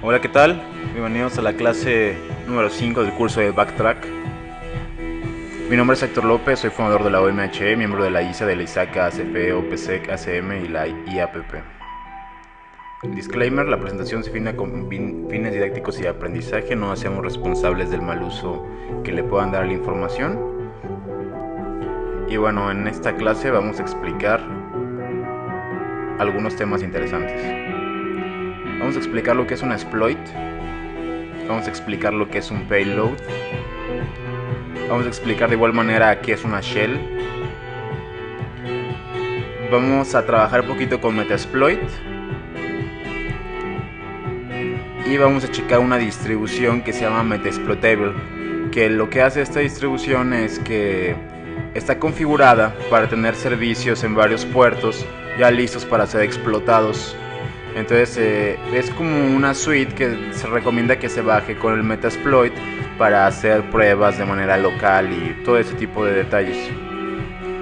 Hola, ¿qué tal? Bienvenidos a la clase número 5 del curso de Backtrack. Mi nombre es Héctor López, soy fundador de la OMHE, miembro de la ISA, de la ISACA, ACP, OPSEC, ACM y la IAPP. Disclaimer: la presentación se define con fines didácticos y de aprendizaje, no hacemos responsables del mal uso que le puedan dar a la información. Y bueno, en esta clase vamos a explicar algunos temas interesantes. Vamos a explicar lo que es un exploit, vamos a explicar lo que es un payload, vamos a explicar de igual manera qué es una shell, vamos a trabajar un poquito con Metasploit y vamos a checar una distribución que se llama Metasploitable, que lo que hace esta distribución es que está configurada para tener servicios en varios puertos ya listos para ser explotados. Entonces es como una suite que se recomienda que se baje con el Metasploit para hacer pruebas de manera local y todo ese tipo de detalles.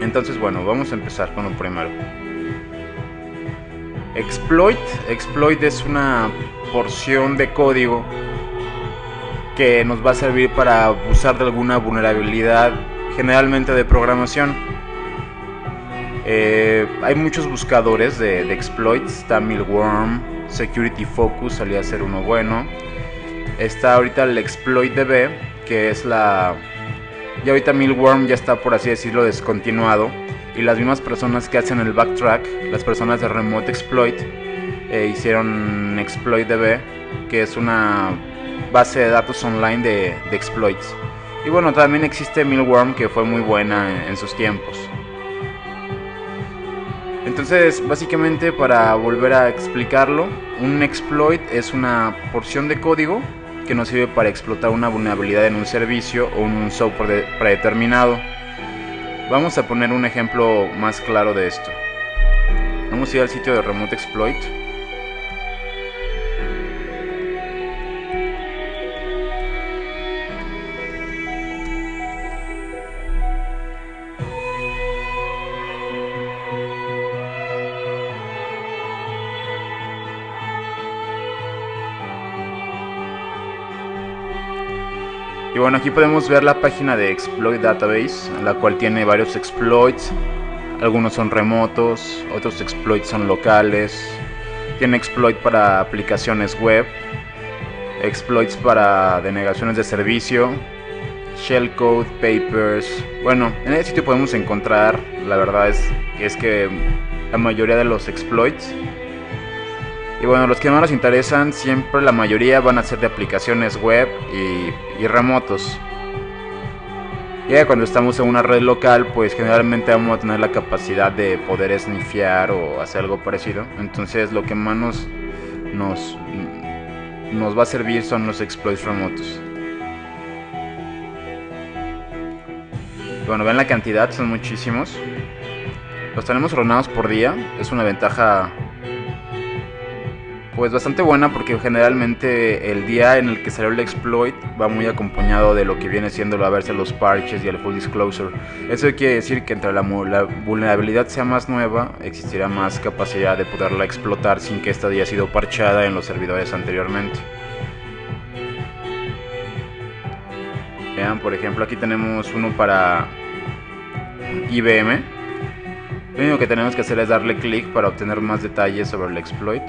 Entonces bueno, vamos a empezar con lo primero. Exploit es una porción de código que nos va a servir para abusar de alguna vulnerabilidad, generalmente de programación. Hay muchos buscadores de exploits. Está Milworm, Security Focus solía ser uno bueno. Está ahorita el ExploitDB, que es la... Y ahorita Milworm ya está, por así decirlo, descontinuado. Y las mismas personas que hacen el backtrack, las personas de Remote Exploit, hicieron ExploitDB, que es una base de datos online de exploits. Y bueno, también existe Milworm, que fue muy buena en sus tiempos. Entonces, básicamente, para volver a explicarlo, un exploit es una porción de código que nos sirve para explotar una vulnerabilidad en un servicio o en un software predeterminado. Vamos a poner un ejemplo más claro de esto. Vamos a ir al sitio de Remote Exploit. Y bueno, aquí podemos ver la página de Exploit Database, la cual tiene varios exploits. Algunos son remotos, otros exploits son locales. Tiene exploit para aplicaciones web, exploits para denegaciones de servicio, shellcode, papers. Bueno, en este sitio podemos encontrar, la verdad es que la mayoría de los exploits. Y bueno, los que más nos interesan, siempre la mayoría van a ser de aplicaciones web y remotos. Ya cuando estamos en una red local, pues generalmente vamos a tener la capacidad de poder snifear o hacer algo parecido. Entonces lo que más nos va a servir son los exploits remotos. Bueno, ven la cantidad, son muchísimos. Los tenemos ordenados por día, es una ventaja pues bastante buena, porque generalmente el día en el que salió el exploit va muy acompañado de lo que viene siendo a verse los parches y el full disclosure. Eso quiere decir que entre la vulnerabilidad sea más nueva, existirá más capacidad de poderla explotar sin que esta haya sido parchada en los servidores anteriormente. Vean, por ejemplo, aquí tenemos uno para IBM. Lo único que tenemos que hacer es darle clic para obtener más detalles sobre el exploit.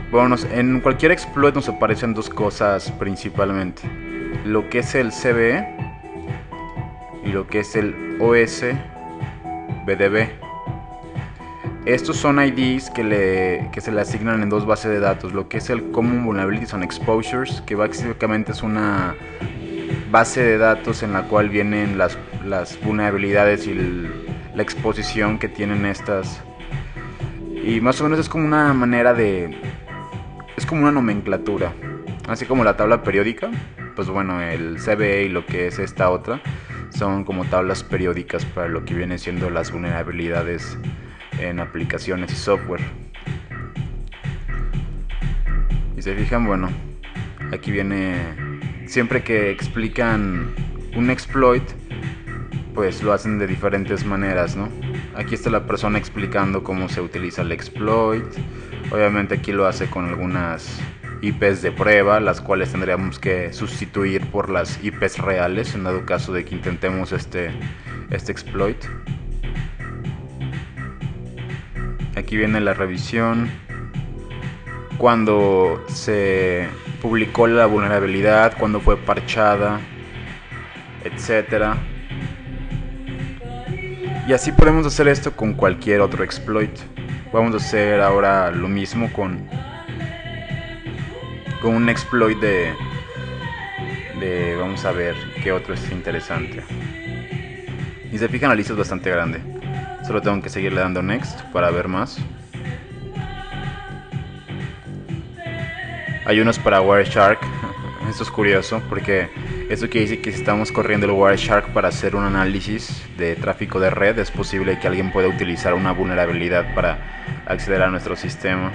Bueno, en cualquier exploit nos aparecen dos cosas principalmente: lo que es el CVE y lo que es el OSBDB. Estos son IDs que se le asignan en dos bases de datos: lo que es el Common Vulnerabilities and Exposures, que básicamente es una base de datos en la cual vienen las vulnerabilidades y la exposición que tienen estas. Y más o menos es como una manera de... es como una nomenclatura, así como la tabla periódica. Pues bueno, el CVE y lo que es esta otra son como tablas periódicas para lo que viene siendo las vulnerabilidades en aplicaciones y software. Y se fijan, bueno, aquí viene, siempre que explican un exploit, pues lo hacen de diferentes maneras, ¿no? Aquí está la persona explicando cómo se utiliza el exploit. Obviamente aquí lo hace con algunas IPs de prueba, las cuales tendríamos que sustituir por las IPs reales en dado caso de que intentemos este exploit. Aquí viene la revisión, cuando se publicó la vulnerabilidad, cuando fue parchada, etcétera. Y así podemos hacer esto con cualquier otro exploit. Vamos a hacer ahora lo mismo con un exploit de vamos a ver qué otro es interesante. Y se fijan, la lista es bastante grande. Solo tengo que seguirle dando next para ver más. Hay unos para Wireshark. Esto es curioso porque esto quiere decir que si estamos corriendo el Wireshark para hacer un análisis de tráfico de red, es posible que alguien pueda utilizar una vulnerabilidad para acceder a nuestro sistema.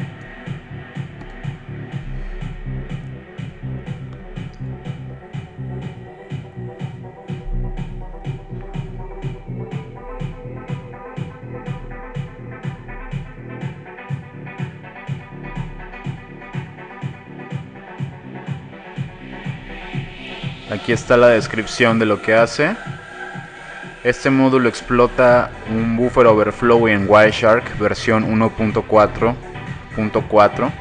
Aquí está la descripción de lo que hace. Este módulo explota un buffer overflow en Wireshark versión 1.4.4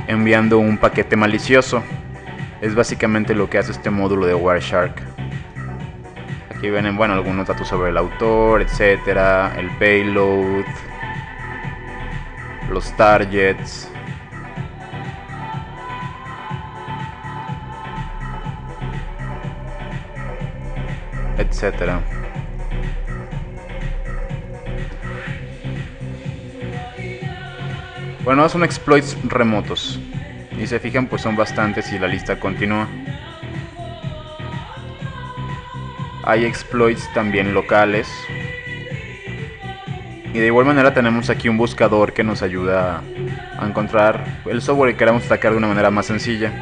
enviando un paquete malicioso. Es básicamente lo que hace este módulo de Wireshark. Aquí vienen, bueno, algunos datos sobre el autor, etcétera, el payload, los targets, etcétera. Bueno, son exploits remotos. Y se fijan, pues son bastantes y la lista continúa. Hay exploits también locales. Y de igual manera tenemos aquí un buscador que nos ayuda a encontrar el software que queramos atacar de una manera más sencilla.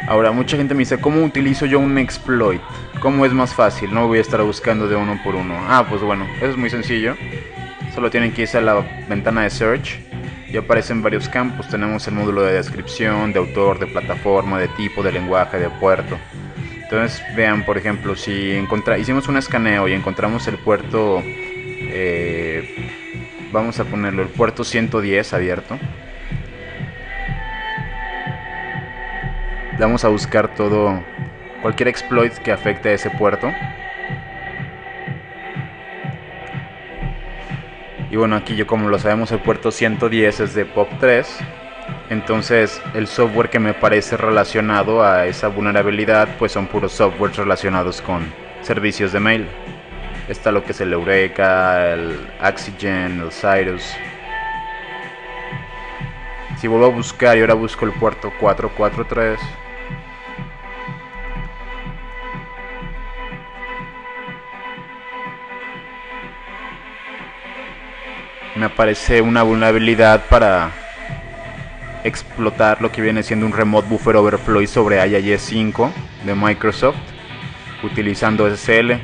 Ahora, mucha gente me dice, ¿cómo utilizo yo un exploit? ¿Cómo es más fácil? No voy a estar buscando de uno por uno. Pues bueno, eso es muy sencillo. Solo tienen que irse a la ventana de search y aparecen varios campos. Tenemos el módulo de descripción, de autor, de plataforma, de tipo, de lenguaje, de puerto. Entonces vean, por ejemplo, si hicimos un escaneo y encontramos el puerto, vamos a ponerlo, el puerto 110 abierto. Vamos a buscar cualquier exploit que afecte a ese puerto. Y bueno, aquí como lo sabemos, el puerto 110 es de POP3. Entonces el software que me parece relacionado a esa vulnerabilidad pues son puros softwares relacionados con servicios de mail. Está lo que es el Eureka, el Oxygen, el Cyrus. Si vuelvo a buscar y ahora busco el puerto 443, me aparece una vulnerabilidad para explotar lo que viene siendo un remote buffer overflow sobre IIS 5 de Microsoft utilizando SSL.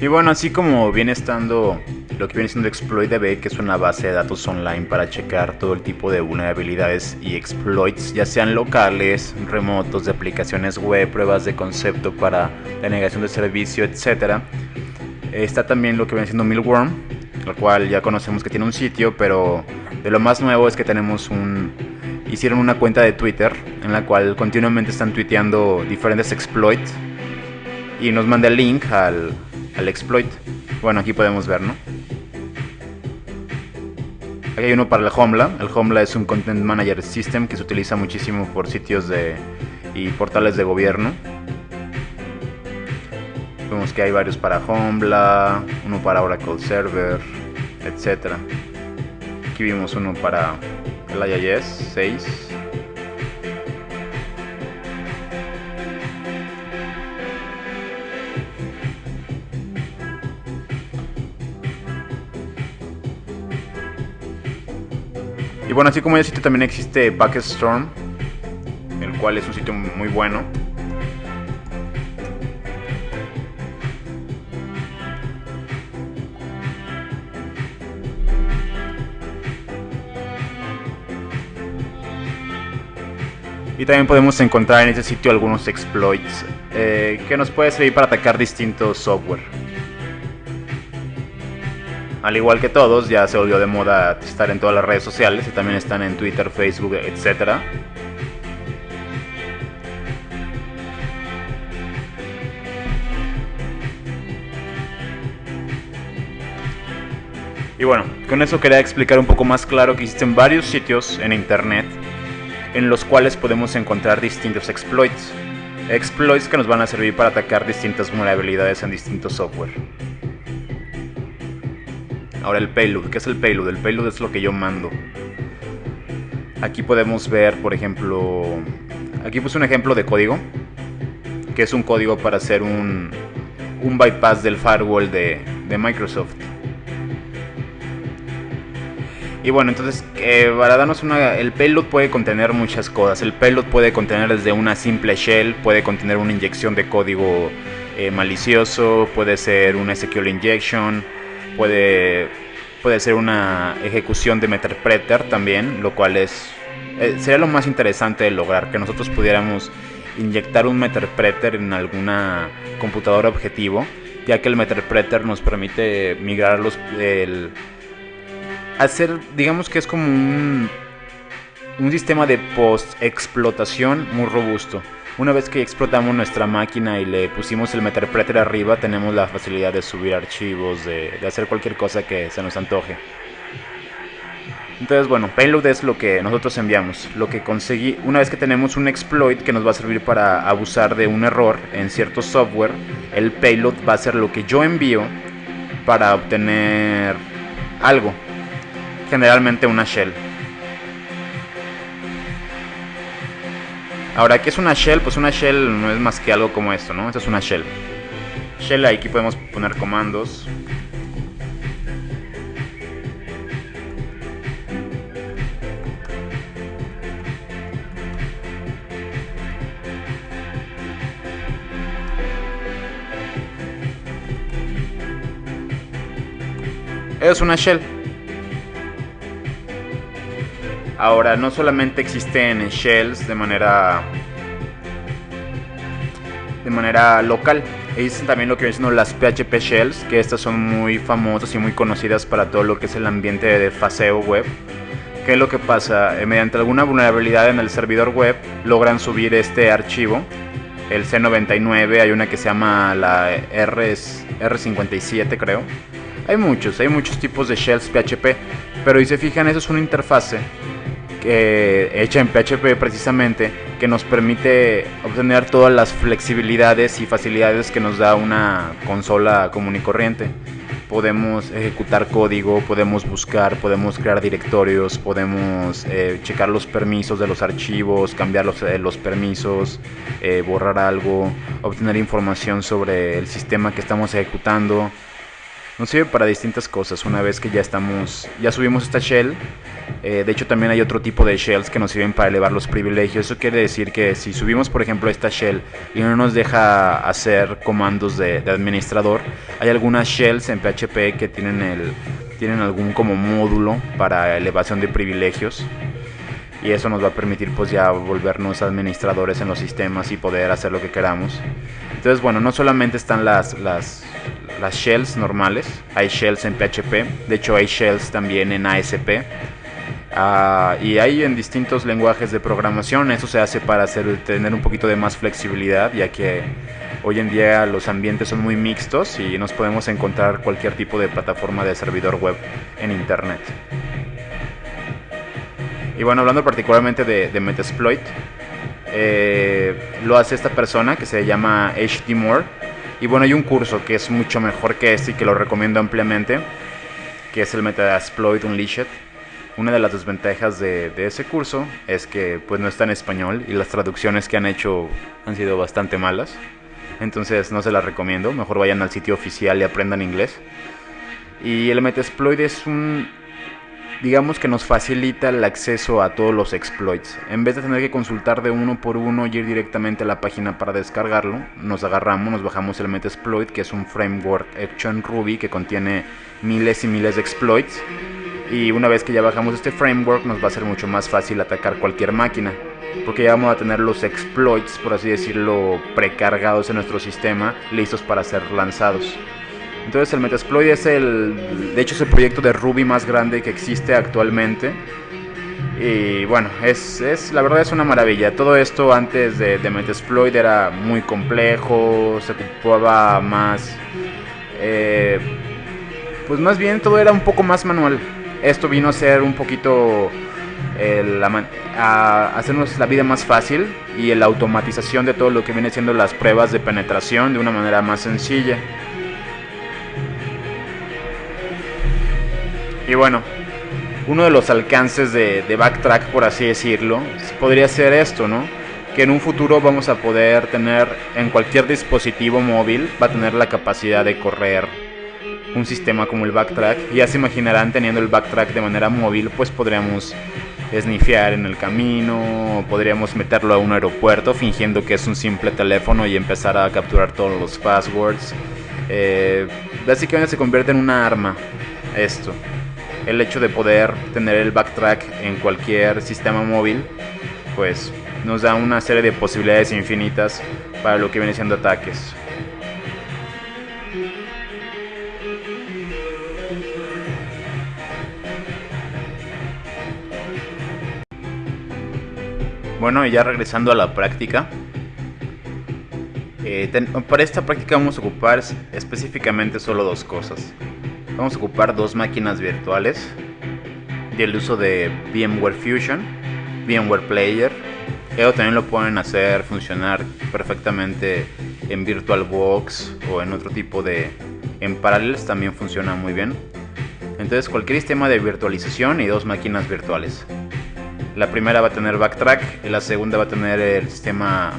Y bueno, así como viene estando lo que viene siendo ExploitDB, que es una base de datos online para checar todo el tipo de vulnerabilidades y exploits, ya sean locales, remotos, de aplicaciones web, pruebas de concepto para la negación de servicio, etc. Está también lo que viene siendo Milworm, el cual ya conocemos que tiene un sitio, pero de lo más nuevo es que hicieron una cuenta de Twitter en la cual continuamente están tuiteando diferentes exploits y nos manda el link al exploit. Bueno, aquí podemos ver, ¿no? Aquí hay uno para el Joomla. El Joomla es un Content Manager System que se utiliza muchísimo por sitios y portales de gobierno. Vemos que hay varios para Joomla, uno para Oracle Server, etc. Aquí vimos uno para el IIS 6. Y bueno, así como el sitio también existe Packetstorm, el cual es un sitio muy bueno. Y también podemos encontrar en este sitio algunos exploits que nos puede servir para atacar distintos software. Al igual que todos, ya se volvió de moda estar en todas las redes sociales y también están en Twitter, Facebook, etc. Y bueno, con eso quería explicar un poco más claro que existen varios sitios en internet en los cuales podemos encontrar distintos exploits. Exploits que nos van a servir para atacar distintas vulnerabilidades en distintos software. Ahora el payload. ¿Qué es el payload? El payload es lo que yo mando. Aquí podemos ver, por ejemplo... Aquí puse un ejemplo de código, que es un código para hacer un bypass del firewall de Microsoft. Y bueno, entonces, para darnos el payload puede contener muchas cosas. El payload puede contener desde una simple shell, puede contener una inyección de código malicioso, puede ser una SQL injection, puede ser una ejecución de Meterpreter también, lo cual sería lo más interesante de lograr, que nosotros pudiéramos inyectar un Meterpreter en alguna computadora objetivo, ya que el Meterpreter nos permite migrar hacer, digamos que es como un sistema de post-explotación muy robusto. Una vez que explotamos nuestra máquina y le pusimos el Meterpreter arriba, tenemos la facilidad de subir archivos, de hacer cualquier cosa que se nos antoje. Entonces, bueno, payload es lo que nosotros enviamos, lo que conseguí. Una vez que tenemos un exploit que nos va a servir para abusar de un error en cierto software, el payload va a ser lo que yo envío para obtener algo, generalmente una shell. Ahora, ¿qué es una shell? Pues una shell no es más que algo como esto, ¿no? Esto es una shell. Shell, aquí podemos poner comandos. Es una shell. Ahora, no solamente existen shells de manera local, existen también lo que vienen siendo las PHP shells, que estas son muy famosas y muy conocidas para todo lo que es el ambiente de desfaseo web. ¿Qué es lo que pasa? Mediante alguna vulnerabilidad en el servidor web logran subir este archivo, el C99, hay una que se llama la R57 creo. Hay muchos tipos de shells PHP, pero si se fijan, eso es una interfase hecha en PHP precisamente, que nos permite obtener todas las flexibilidades y facilidades que nos da una consola común y corriente. Podemos ejecutar código, podemos buscar, podemos crear directorios, podemos checar los permisos de los archivos, cambiar los permisos, borrar algo, obtener información sobre el sistema que estamos ejecutando. Nos sirve para distintas cosas. Una vez que ya subimos esta shell, de hecho también hay otro tipo de shells que nos sirven para elevar los privilegios. Eso quiere decir que si subimos, por ejemplo, esta shell y no nos deja hacer comandos de administrador, hay algunas shells en PHP que tienen algún como módulo para elevación de privilegios, y eso nos va a permitir pues ya volvernos administradores en los sistemas y poder hacer lo que queramos. Entonces, bueno, no solamente están las shells normales, hay shells en PHP, de hecho hay shells también en ASP, y hay en distintos lenguajes de programación. Eso se hace para tener un poquito de más flexibilidad, ya que hoy en día los ambientes son muy mixtos y nos podemos encontrar cualquier tipo de plataforma de servidor web en internet. Y bueno, hablando particularmente de Metasploit, lo hace esta persona que se llama HD Moore. Y bueno, hay un curso que es mucho mejor que este y que lo recomiendo ampliamente, que es el Metasploit Unleashed. Una de las desventajas de ese curso es que pues no está en español y las traducciones que han hecho han sido bastante malas. Entonces no se las recomiendo, mejor vayan al sitio oficial y aprendan inglés. Y el Metasploit es digamos que nos facilita el acceso a todos los exploits. En vez de tener que consultar de uno por uno y ir directamente a la página para descargarlo, nos bajamos el Metasploit, que es un framework hecho en Ruby que contiene miles y miles de exploits. Y una vez que ya bajamos este framework, nos va a ser mucho más fácil atacar cualquier máquina, porque ya vamos a tener los exploits, por así decirlo, precargados en nuestro sistema, listos para ser lanzados. Entonces el Metasploit es de hecho es el proyecto de Ruby más grande que existe actualmente. Y bueno, la verdad es una maravilla. Todo esto antes de Metasploit era muy complejo, se ocupaba más, pues más bien todo era un poco más manual. Esto vino a ser un poquito a hacernos la vida más fácil y la automatización de todo lo que viene siendo las pruebas de penetración de una manera más sencilla. Y bueno, uno de los alcances de Backtrack, por así decirlo, podría ser esto, ¿no? Que en un futuro vamos a poder tener en cualquier dispositivo móvil, va a tener la capacidad de correr un sistema como el Backtrack. Ya se imaginarán, teniendo el Backtrack de manera móvil, pues podríamos snifear en el camino, podríamos meterlo a un aeropuerto fingiendo que es un simple teléfono y empezar a capturar todos los passwords. Básicamente se convierte en una arma esto. El hecho de poder tener el Backtrack en cualquier sistema móvil, pues nos da una serie de posibilidades infinitas para lo que viene siendo ataques. Bueno, y ya regresando a la práctica, para esta práctica vamos a ocupar específicamente solo dos cosas. Vamos a ocupar dos máquinas virtuales y el uso de VMware Fusion, VMware Player. Ello también lo pueden hacer funcionar perfectamente en VirtualBox o en otro tipo en Parallels también funciona muy bien. Entonces cualquier sistema de virtualización y dos máquinas virtuales. La primera va a tener Backtrack y la segunda va a tener el sistema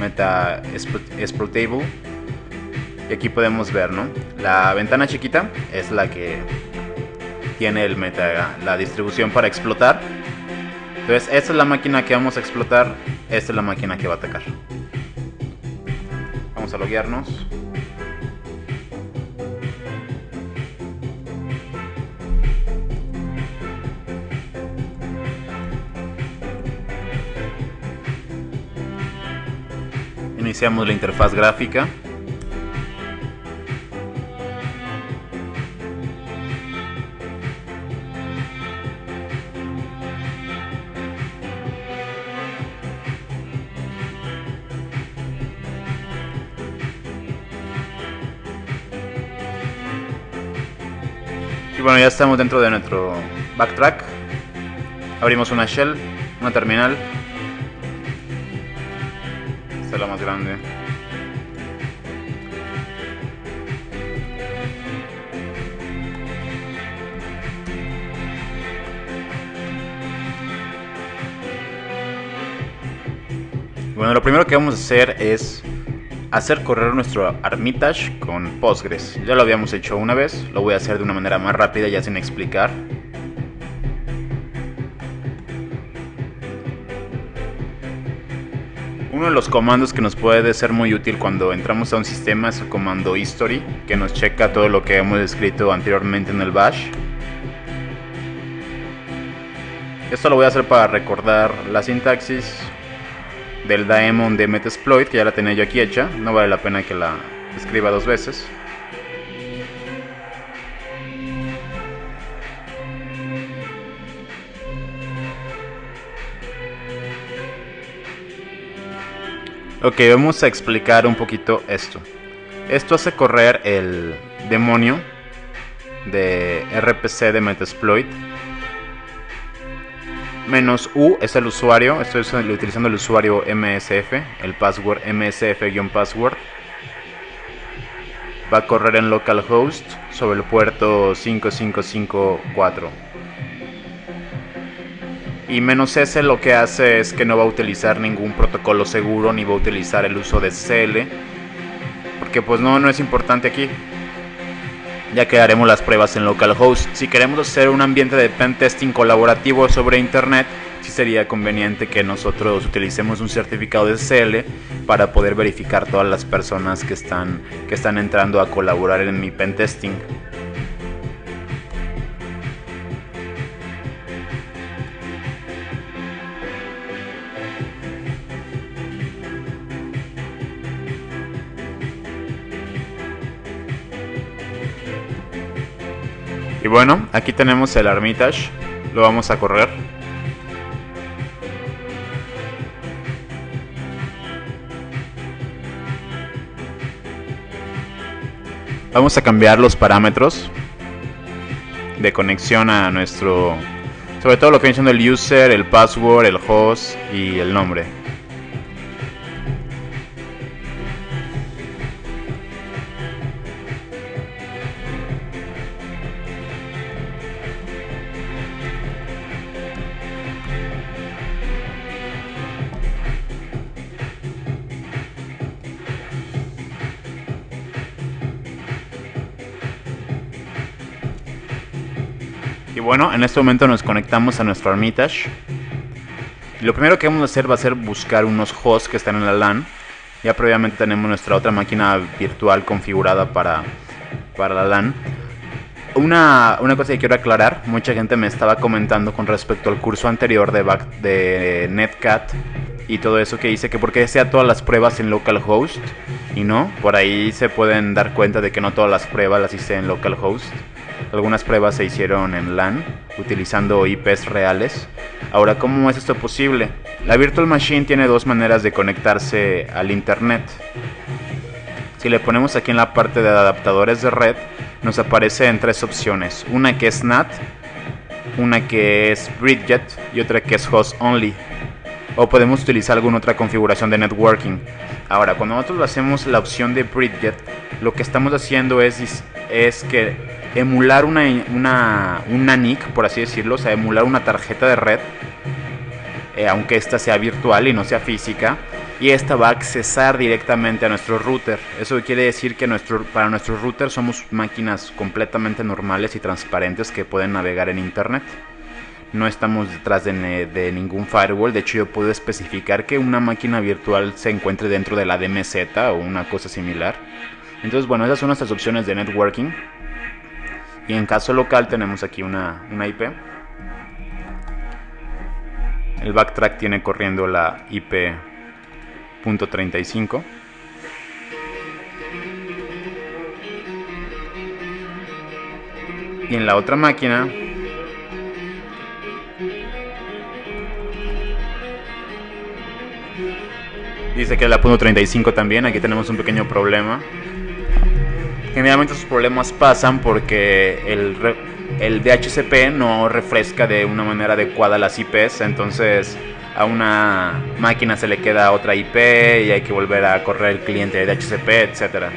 Metasploitable. Y aquí podemos ver, ¿no? La ventana chiquita es la que tiene la distribución para explotar. Entonces esta es la máquina que vamos a explotar, esta es la máquina que va a atacar. Vamos a loguearnos. Iniciamos la interfaz gráfica. Y bueno, ya estamos dentro de nuestro Backtrack. Abrimos una shell, una terminal. Esta es la más grande. Bueno, lo primero que vamos a hacer es hacer correr nuestro Armitage con Postgres. Ya lo habíamos hecho una vez, lo voy a hacer de una manera más rápida ya sin explicar. Uno de los comandos que nos puede ser muy útil cuando entramos a un sistema es el comando history, que nos checa todo lo que hemos escrito anteriormente en el bash. Esto lo voy a hacer para recordar la sintaxis del daemon de Metasploit, que ya la tenía yo aquí hecha, no vale la pena que la escriba dos veces. Ok, vamos a explicar un poquito esto. Esto hace correr el demonio de RPC de Metasploit. -u es el usuario, estoy utilizando el usuario MSF, el password MSF-password. Va a correr en localhost sobre el puerto 5554. Y -s lo que hace es que no va a utilizar ningún protocolo seguro ni va a utilizar el uso de SSL, porque pues no es importante aquí. ya que haremos las pruebas en localhost. Si queremos hacer un ambiente de pentesting colaborativo sobre internet, sí sería conveniente que nosotros utilicemos un certificado de SSL para poder verificar todas las personas que están entrando a colaborar en mi pentesting. Y bueno, aquí tenemos el Armitage, lo vamos a correr. Vamos a cambiar los parámetros de conexión a nuestro, sobre todo lo que viene siendo el user, el password, el host y el nombre. Y bueno, en este momento nos conectamos a nuestro Armitage. Y lo primero que vamos a hacer va a ser buscar unos hosts que están en la LAN. Ya previamente tenemos nuestra otra máquina virtual configurada para la LAN. Una cosa que quiero aclarar, mucha gente me estaba comentando con respecto al curso anterior de Netcat y todo eso, que dice que por qué hacía todas las pruebas en localhost. Y no, por ahí se pueden dar cuenta de que no todas las pruebas las hice en localhost. Algunas pruebas se hicieron en LAN, utilizando IPs reales. Ahora, ¿cómo es esto posible? La Virtual Machine tiene dos maneras de conectarse al internet. Si le ponemos aquí en la parte de adaptadores de red, nos aparece en tres opciones. Una que es NAT, una que es Bridget y otra que es Host Only. O podemos utilizar alguna otra configuración de networking. Ahora, cuando nosotros hacemos la opción de Bridget, lo que estamos haciendo es que emular una NIC, por así decirlo, o sea, emular una tarjeta de red, aunque esta sea virtual y no sea física, y esta va a accesar directamente a nuestro router. Eso quiere decir que para nuestro router somos máquinas completamente normales y transparentes que pueden navegar en internet. No estamos detrás de ningún firewall. De hecho, yo puedo especificar que una máquina virtual se encuentre dentro de la DMZ o una cosa similar. Entonces, bueno, esas son nuestras opciones de networking. Y en caso local tenemos aquí una IP. El backtrack tiene corriendo la IP .35. Y en la otra máquina dice que es la .35 también. Aquí tenemos un pequeño problema. Generalmente esos problemas pasan porque el DHCP no refresca de una manera adecuada las IPs, entonces a una máquina se le queda otra IP y hay que volver a correr el cliente de DHCP, etcétera.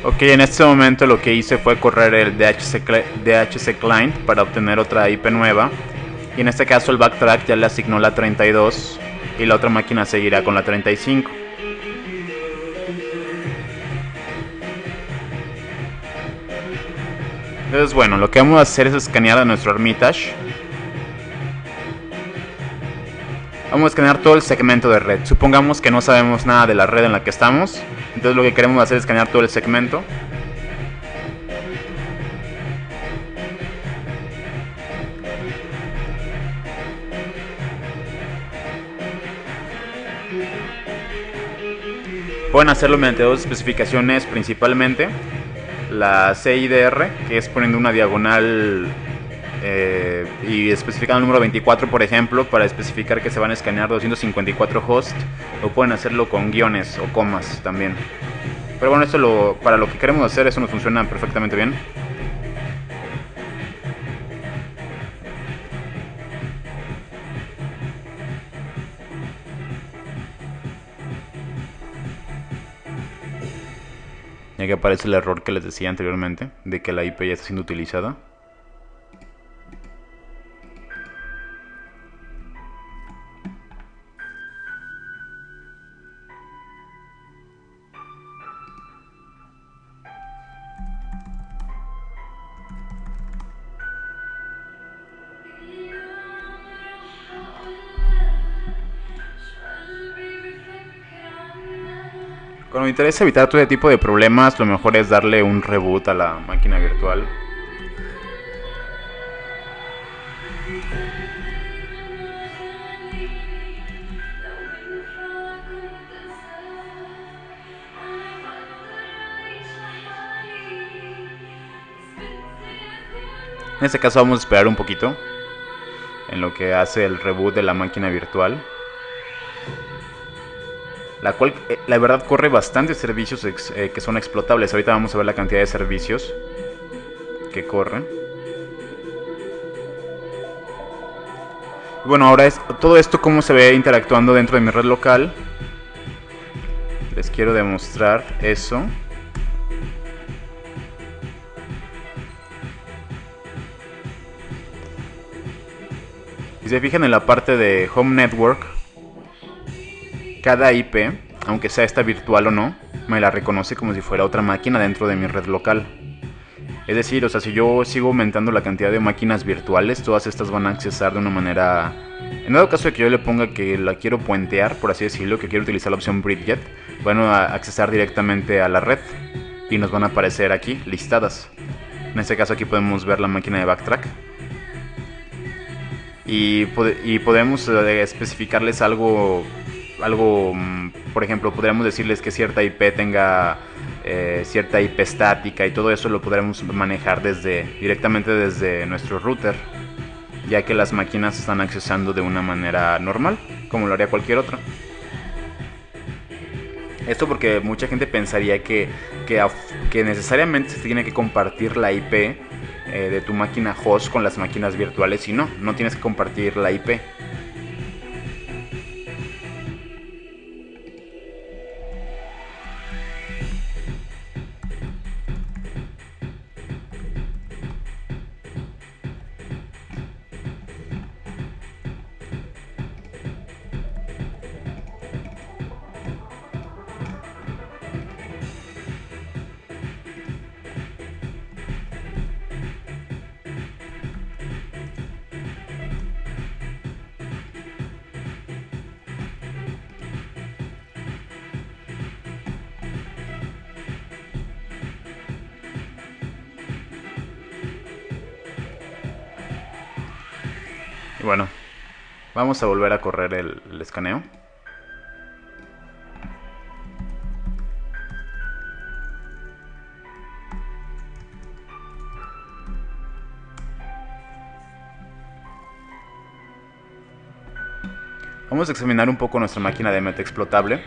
Ok, en este momento lo que hice fue correr el DHC Client para obtener otra IP nueva. Y en este caso el backtrack ya le asignó la 32 y la otra máquina seguirá con la 35. Entonces, bueno, lo que vamos a hacer es escanear a nuestro Armitage. Vamos a escanear todo el segmento de red. Supongamos que no sabemos nada de la red en la que estamos. Entonces lo que queremos hacer es escanear todo el segmento. Pueden hacerlo mediante dos especificaciones principalmente. la CIDR, que es poniendo una diagonal y especificando el número 24, por ejemplo, para especificar que se van a escanear 254 hosts, o pueden hacerlo con guiones o comas también. Pero bueno, para lo que queremos hacer, eso nos funciona perfectamente bien. Ya que aparece el error que les decía anteriormente, de que la IP ya está siendo utilizada. Cuando me interesa evitar todo tipo de problemas, lo mejor es darle un reboot a la máquina virtual. En este caso vamos a esperar un poquito en lo que hace el reboot de la máquina virtual, la cual la verdad corre bastantes servicios que son explotables. Ahorita vamos a ver la cantidad de servicios que corren. Bueno, ahora es todo esto cómo se ve interactuando dentro de mi red local. Les quiero demostrar eso. Si se fijan en la parte de Home Network, cada IP, aunque sea esta virtual o no, me la reconoce como si fuera otra máquina dentro de mi red local. Es decir, o sea, si yo sigo aumentando la cantidad de máquinas virtuales, todas estas van a accesar de una manera... En dado caso de que yo le ponga que la quiero puentear, por así decirlo, que quiero utilizar la opción Bridget, van a accesar directamente a la red y nos van a aparecer aquí listadas. En este caso aquí podemos ver la máquina de Backtrack. Y podemos especificarles algo, por ejemplo, podríamos decirles que cierta IP tenga cierta IP estática, y todo eso lo podremos manejar directamente desde nuestro router, ya que las máquinas están accesando de una manera normal, como lo haría cualquier otra. Esto porque mucha gente pensaría que necesariamente se tiene que compartir la IP de tu máquina host con las máquinas virtuales, y no tienes que compartir la IP. Y bueno, vamos a volver a correr el escaneo. Vamos a examinar un poco nuestra máquina de meta explotable.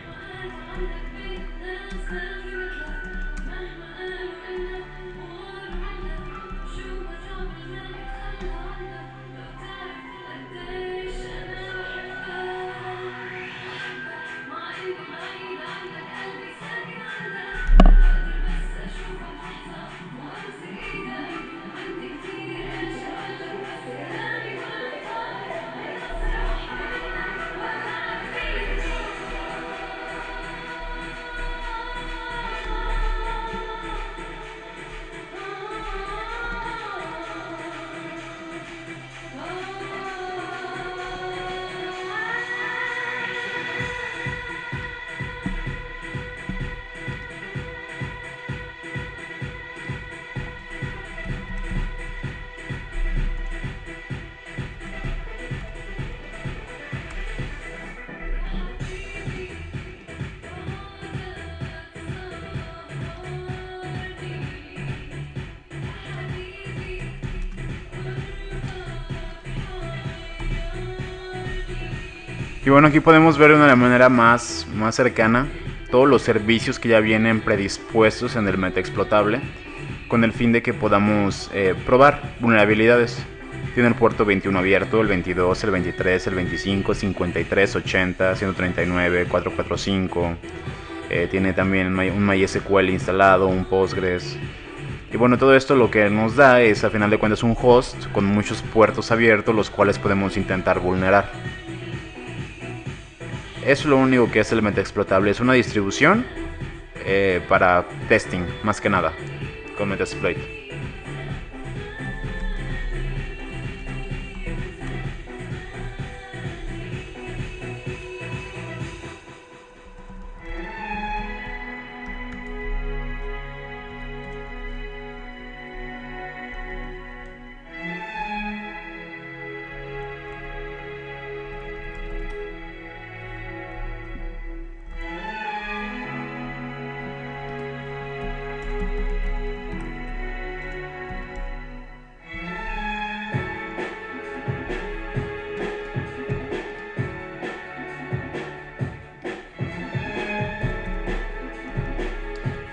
Y bueno, aquí podemos ver de una manera más cercana todos los servicios que ya vienen predispuestos en el metaexplotable, con el fin de que podamos probar vulnerabilidades. Tiene el puerto 21 abierto, el 22, el 23, el 25, 53, 80, 139, 445. Tiene también un MySQL instalado, un Postgres. Y bueno, todo esto lo que nos da es, a final de cuentas, un host con muchos puertos abiertos, los cuales podemos intentar vulnerar. Eso es lo único que es el metaexplotable. Es una distribución para testing, más que nada, con Metasploit.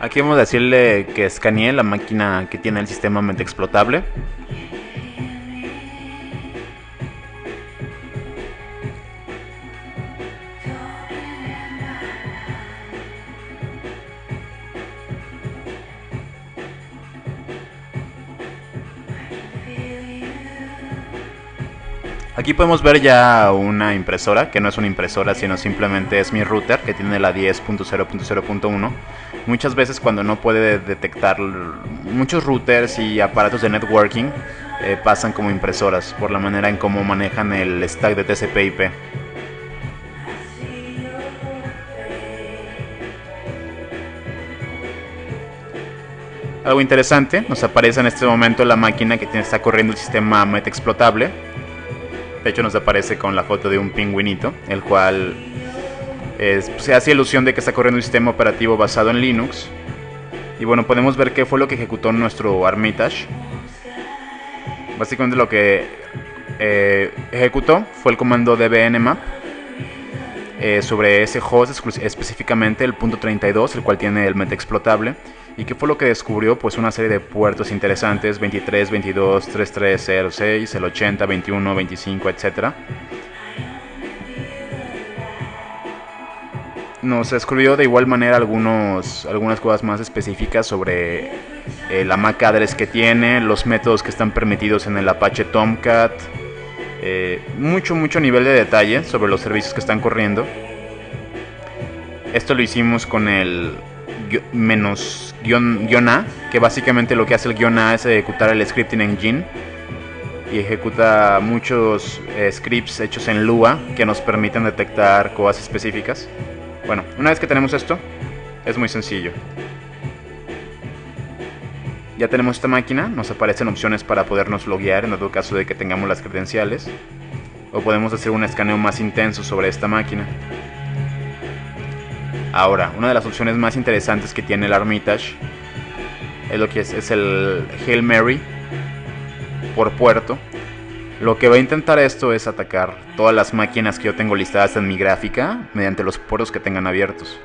Aquí vamos a decirle que escanee la máquina que tiene el sistema metaexplotable. Aquí podemos ver ya una impresora, que no es una impresora, sino simplemente es mi router, que tiene la 10.0.0.1. Muchas veces cuando no puede detectar, muchos routers y aparatos de networking pasan como impresoras, por la manera en cómo manejan el stack de TCP/IP. Algo interesante, nos aparece en este momento la máquina que está corriendo el sistema metaexplotable. De hecho nos aparece con la foto de un pingüinito, el cual se hace ilusión de que está corriendo un sistema operativo basado en Linux. Y bueno, podemos ver qué fue lo que ejecutó nuestro Armitage. Básicamente lo que ejecutó fue el comando dbnmap sobre ese host, específicamente el punto 32, el cual tiene el metaexplotable. ¿Y qué fue lo que descubrió? Pues una serie de puertos interesantes, 23, 22, 3306, el 80, 21, 25, etc. Nos descubrió de igual manera algunas cosas más específicas sobre la MAC address que tiene, los métodos que están permitidos en el Apache Tomcat, mucho nivel de detalle sobre los servicios que están corriendo. Esto lo hicimos con el -A, que básicamente lo que hace el -A es ejecutar el scripting engine y ejecuta muchos scripts hechos en Lua que nos permiten detectar cosas específicas. Bueno, una vez que tenemos esto, es muy sencillo. Ya tenemos esta máquina, nos aparecen opciones para podernos loguear en dado caso de que tengamos las credenciales, o podemos hacer un escaneo más intenso sobre esta máquina. Ahora, una de las opciones más interesantes que tiene el Armitage es lo que es el Hail Mary por puerto. Lo que va a intentar esto es atacar todas las máquinas que yo tengo listadas en mi gráfica mediante los puertos que tengan abiertos.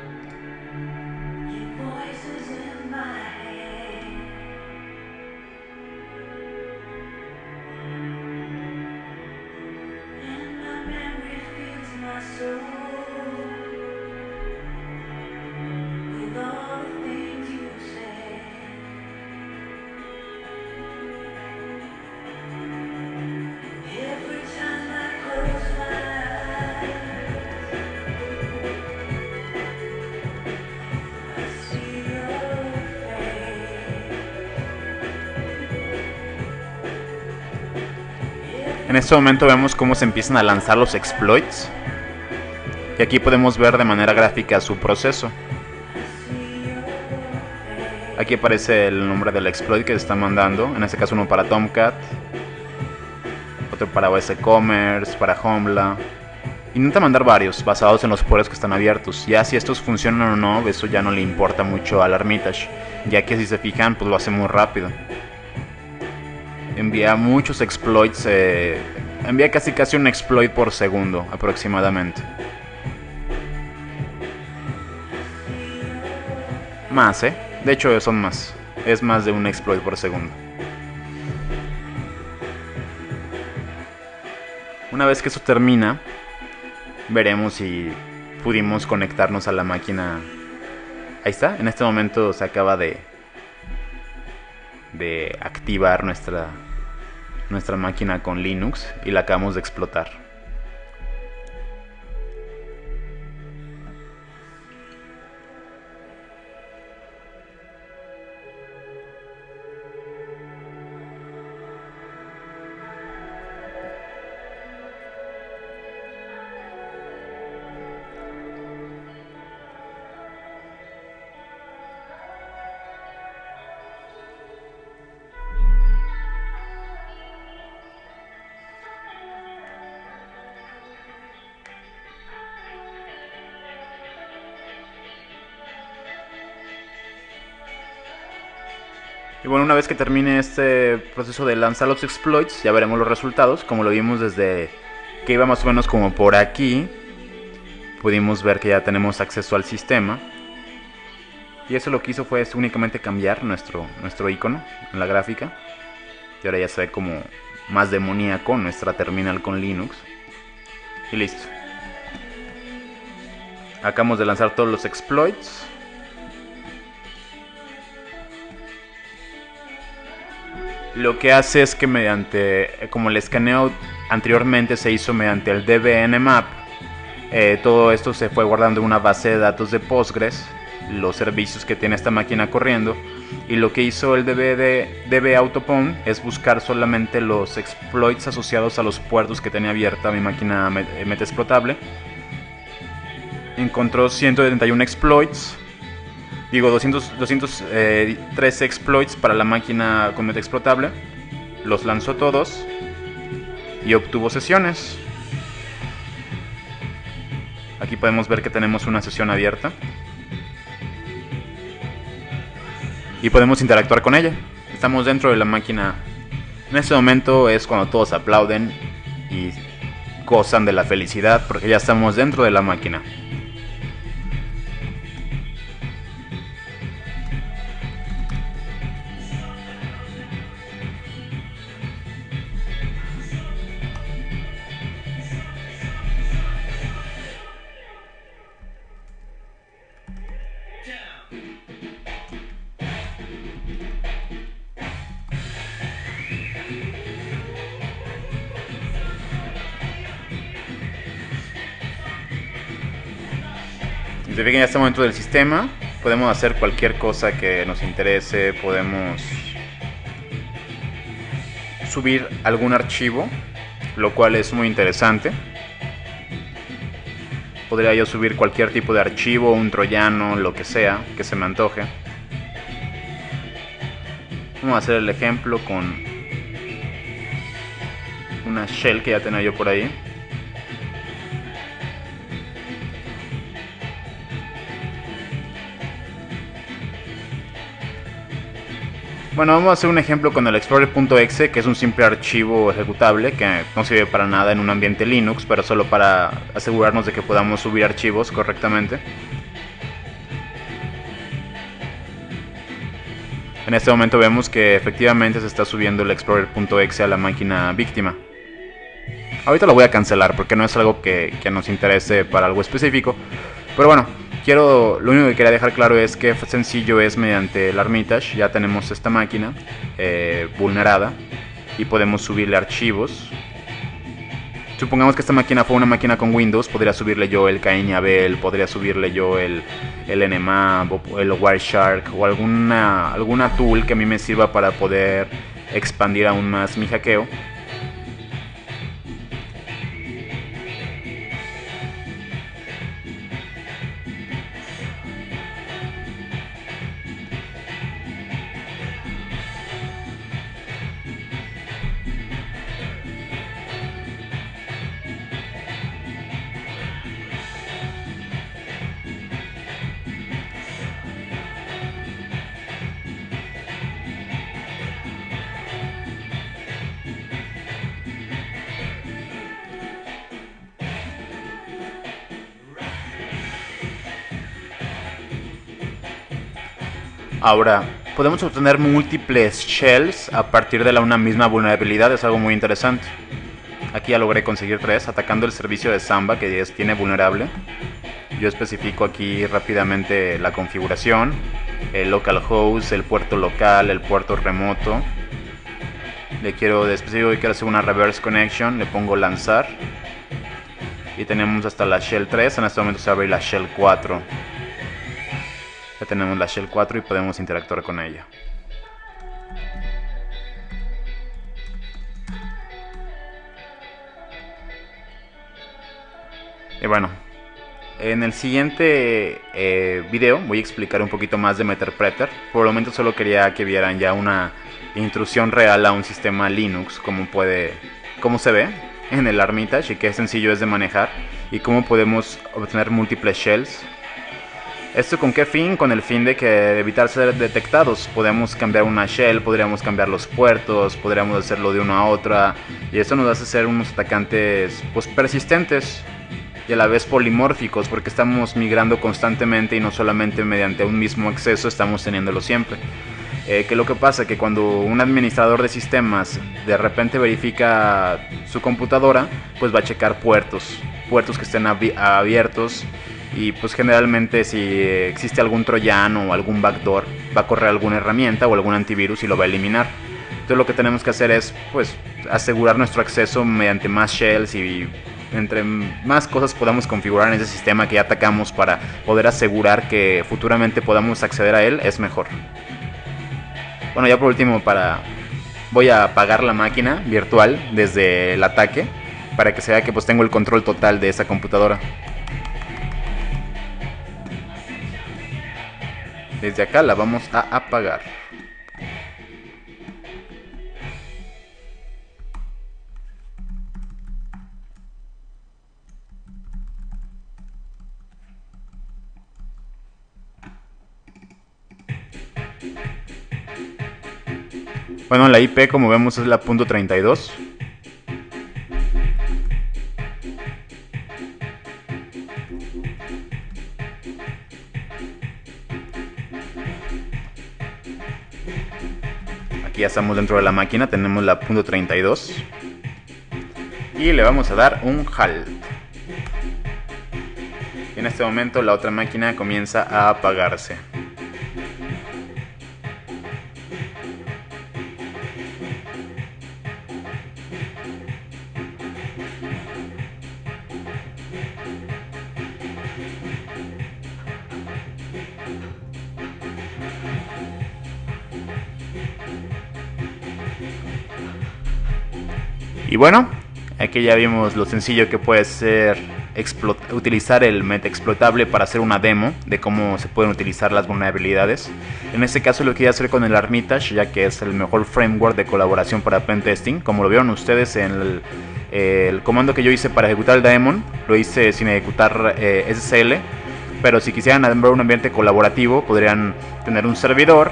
En este momento vemos cómo se empiezan a lanzar los exploits. Y aquí podemos ver de manera gráfica su proceso. Aquí aparece el nombre del exploit que se está mandando. En este caso uno para Tomcat, otro para OS Commerce, para Joomla. Intenta mandar varios basados en los puertos que están abiertos. Ya si estos funcionan o no, eso ya no le importa mucho al Armitage, ya que si se fijan, pues lo hace muy rápido. Envía muchos exploits envía casi un exploit por segundo aproximadamente. Más, de hecho son más. Es más de un exploit por segundo. Una vez que eso termina, veremos si pudimos conectarnos a la máquina. Ahí está, en este momento se acaba de activar nuestra máquina con Linux y la acabamos de explotar. Y bueno, una vez que termine este proceso de lanzar los exploits, ya veremos los resultados. Como lo vimos desde que iba más o menos como por aquí, pudimos ver que ya tenemos acceso al sistema. Y eso lo que hizo fue únicamente cambiar nuestro icono en la gráfica. Y ahora ya se ve como más demoníaco nuestra terminal con Linux. Y listo. Acabamos de lanzar todos los exploits. Lo que hace es que mediante, como el escaneo anteriormente se hizo mediante el dbnmap, todo esto se fue guardando en una base de datos de Postgres, los servicios que tiene esta máquina corriendo, y lo que hizo el dbautopwn es buscar solamente los exploits asociados a los puertos que tenía abierta mi máquina metaexplotable. Encontró 171 exploits. Digo, 213 exploits para la máquina con metaexplotable. Los lanzó todos y obtuvo sesiones. Aquí podemos ver que tenemos una sesión abierta y podemos interactuar con ella. Estamos dentro de la máquina. En este momento es cuando todos aplauden y gozan de la felicidad porque ya estamos dentro de la máquina. Si se fijan, ya estamos dentro del sistema. Podemos hacer cualquier cosa que nos interese. Podemos subir algún archivo, lo cual es muy interesante. Podría yo subir cualquier tipo de archivo, un troyano, lo que sea, que se me antoje. Vamos a hacer el ejemplo con una shell que ya tenía yo por ahí. Bueno, vamos a hacer un ejemplo con el explorer.exe, que es un simple archivo ejecutable que no sirve para nada en un ambiente Linux, pero solo para asegurarnos de que podamos subir archivos correctamente. En este momento vemos que efectivamente se está subiendo el explorer.exe a la máquina víctima. Ahorita lo voy a cancelar porque no es algo que nos interese para algo específico, pero bueno. Lo único que quería dejar claro es que sencillo es mediante el Armitage. Ya tenemos esta máquina vulnerada y podemos subirle archivos. Supongamos que esta máquina fue una máquina con Windows, podría subirle yo el Cain-Abel, podría subirle yo el Nmap, el Wireshark o alguna tool que a mí me sirva para poder expandir aún más mi hackeo. Ahora, podemos obtener múltiples shells a partir de una misma vulnerabilidad, es algo muy interesante. Aquí ya logré conseguir 3, atacando el servicio de Samba que tiene vulnerable. Yo especifico aquí rápidamente la configuración, el localhost, el puerto local, el puerto remoto. Le quiero especifico que quiero hacer una reverse connection, le pongo lanzar. Y tenemos hasta la shell 3, en este momento se abre la shell 4. Ya tenemos la shell 4 y podemos interactuar con ella. Y bueno, en el siguiente video voy a explicar un poquito más de Meterpreter. Por el momento solo quería que vieran ya una intrusión real a un sistema Linux, cómo se ve en el Armitage y qué sencillo es de manejar y cómo podemos obtener múltiples shells. ¿Esto con qué fin? Con el fin de que evitar ser detectados. Podemos cambiar una shell, podríamos cambiar los puertos, podríamos hacerlo de una a otra y eso nos hace ser unos atacantes pues persistentes y a la vez polimórficos, porque estamos migrando constantemente y no solamente mediante un mismo acceso estamos teniéndolo siempre. Que lo que pasa que cuando un administrador de sistemas de repente verifica su computadora, pues va a checar puertos que estén abiertos y pues generalmente si existe algún troyano o algún backdoor va a correr alguna herramienta o algún antivirus y lo va a eliminar. Entonces lo que tenemos que hacer es pues asegurar nuestro acceso mediante más shells y entre más cosas podamos configurar en ese sistema que ya atacamos para poder asegurar que futuramente podamos acceder a él es mejor. Bueno, ya por último voy a apagar la máquina virtual desde el ataque para que se vea que pues tengo el control total de esa computadora. Desde acá la vamos a apagar. Bueno, la IP como vemos es la .32. Aquí ya estamos dentro de la máquina, tenemos la .32. Y le vamos a dar un halt. Y en este momento la otra máquina comienza a apagarse. Y bueno, aquí ya vimos lo sencillo que puede ser utilizar el Metaexploitable para hacer una demo de cómo se pueden utilizar las vulnerabilidades. En este caso lo quería hacer con el Armitage, ya que es el mejor framework de colaboración para pentesting. Como lo vieron ustedes en el comando que yo hice para ejecutar el daemon, lo hice sin ejecutar SSL. Pero si quisieran armar un ambiente colaborativo, podrían tener un servidor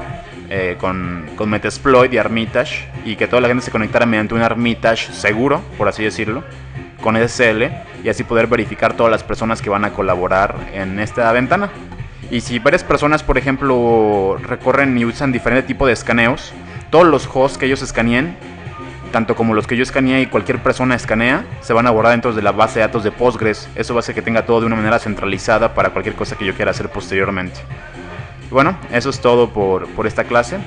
con Metasploit y Armitage y que toda la gente se conectara mediante un Armitage seguro, por así decirlo, con SSL, y así poder verificar todas las personas que van a colaborar en esta ventana. Y si varias personas, por ejemplo, recorren y usan diferente tipo de escaneos, todos los hosts que ellos escaneen, tanto como los que yo escaneé y cualquier persona escanea, se van a guardar dentro de la base de datos de Postgres. Eso va a hacer que tenga todo de una manera centralizada para cualquier cosa que yo quiera hacer posteriormente. Bueno, eso es todo por esta clase.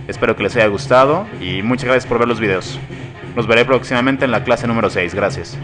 Espero que les haya gustado y muchas gracias por ver los videos. Los veré próximamente en la clase número 6. Gracias.